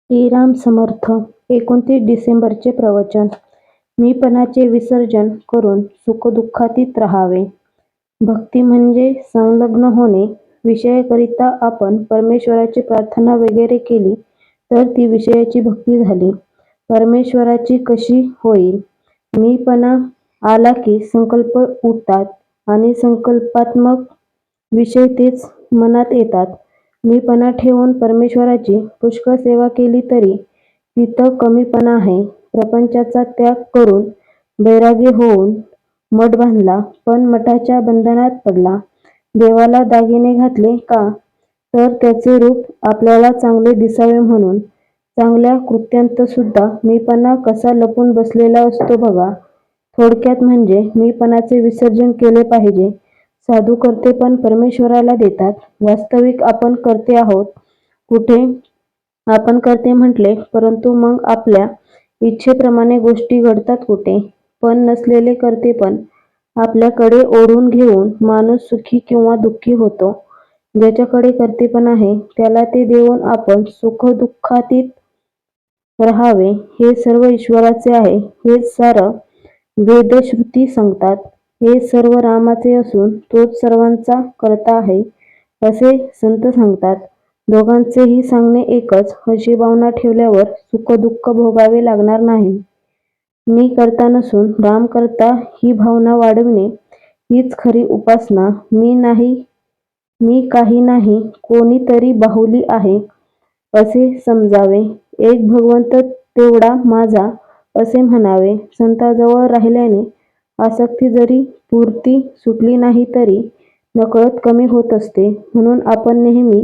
श्रीराम समर्थ 29 डिसेंबरचे प्रवचन. मीपणाचे विसर्जन करून सुखदुःखातीत राहावे. भक्ती म्हणजे संलग्न होणे. विषयाकरिता आपण परमेश्वराची प्रार्थना वगैरे केली तर ती विषयाची भक्ती झाली. परमेश्वराची कशी होईल? मीपणा आला की संकल्प उठतात आणि संकल्पात्मक विषय तेच मनात येतात. मीपणा ठेवून परमेश्वराची पुष्कळ सेवा केली तरी तिथं कमीपणा आहे. प्रपंचाचा त्याग करून बैरागी होऊन मठ बांधला, पण मठाच्या बंधनात पडला. देवाला दागिने घातले का? तर त्याचे रूप आपल्याला चांगले दिसावे म्हणून. चांगल्या कृत्यांत सुद्धा मीपणा कसा लपून बसलेला असतो बघा. थोडक्यात म्हणजे मीपणाचे विसर्जन केले पाहिजे. साधू कर्तेपण परमेश्वराला देतात. वास्तविक आपण कर्ते आहोत. कुठे आपण कर्ते म्हटले, परंतु मग आपल्या इच्छेप्रमाणे गोष्टी घडतात कुठे? पण नसलेले कर्तेपण आपल्याकडे ओढून घेऊन माणूस सुखी किंवा दुःखी होतो. ज्याच्याकडे कर्तेपण आहे त्याला ते देऊन आपण सुखदुःखातीत राहावे. हे सर्व ईश्वराचे आहे. हेच सारं वेदश्रुती सांगतात. हे सर्व रामाचे असून तोच सर्वांचा कर्ता आहे असे संत सांगतात. दोघांचेही सांगणे एकच. अशी भावना ठेवल्यावर सुखदुःख भोगावे लागणार नाही. मी कर्ता नसून राम कर्ता ही भावना वाढविणे हीच खरी उपासना. मी काही नाही, कोणीतरी बाहुली आहे असे समजावे. एक भगवंत तेवढा माझा असे म्हणावे. संतांजवळ राहिल्याने आसक्ती जरी पुरती सुटली नाही तरी नकळत कमी होत असते. म्हणून आपण नेहमी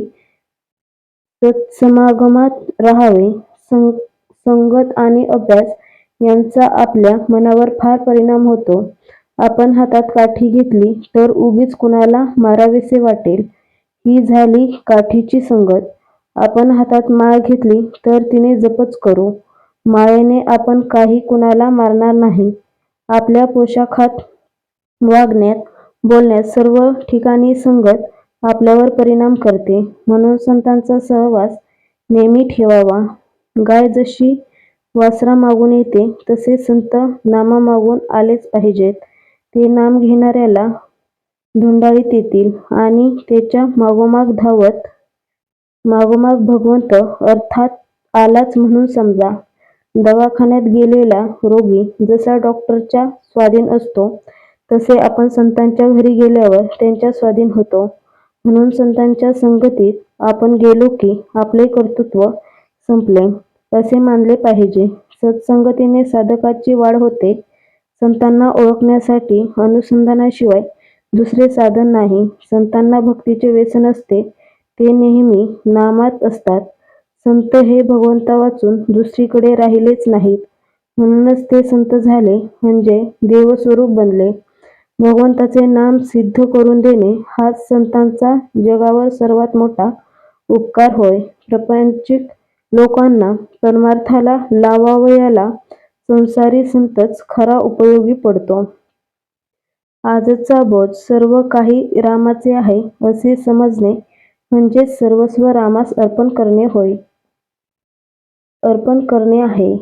सत्समागमात राहावे. संगत आणि अभ्यास यांचा आपल्या मनावर फार परिणाम होतो. आपण हातात काठी घेतली तर उगीच कुणाला मारावेसे वाटेल. ही झाली काठीची संगत. आपण हातात माळ घेतली तर तिने जपच करू. माळेने आपण काही कुणाला मारणार नाही. आपल्या पोशाखात, वागण्यात, बोलण्यात सर्व ठिकाणी संगत आपल्यावर परिणाम करते. म्हणून संतांचा सहवास नेहमी ठेवावा. गाय जशी वासरामागून येते तसे संत नामामागून आलेच पाहिजेत. ते नाम घेणाऱ्याला धुंडाळीत येतील आणि त्याच्या मागोमाग धावत मागोमाग भगवंत अर्थात आलाच म्हणून समजा. दवाखान्यात गेलेला रोगी जसा डॉक्टरच्या स्वाधीन असतो तसे आपण संतांच्या घरी गेल्यावर त्यांच्या स्वाधीन होतो. म्हणून संतांच्या संगतीत आपण गेलो की आपले कर्तृत्व संपले असे मानले पाहिजे. सत्संगतीने साधकाची वाढ होते. संतांना ओळखण्यासाठी अनुसंधानाशिवाय दुसरे साधन नाही. संतांना भक्तीचे व्यसन असते. ते नेहमी नामात असतात. संत हे भगवंतावाचून दुसरीकडे राहिलेच नाहीत. म्हणूनच ते संत झाले म्हणजे देवस्वरूप बनले. भगवंताचे नाम सिद्ध करून देणे हाच संतांचा जगावर सर्वात मोठा उपकार होय. प्रापंचिक लोकांना परमार्थाला लावावयाला संसारी संतच खरा उपयोगी पडतो. आजचा बोध सर्व काही रामाचे आहे असे समजणे म्हणजेच सर्वस्व रामास अर्पण करणे होय. अर्पण करणे आहे.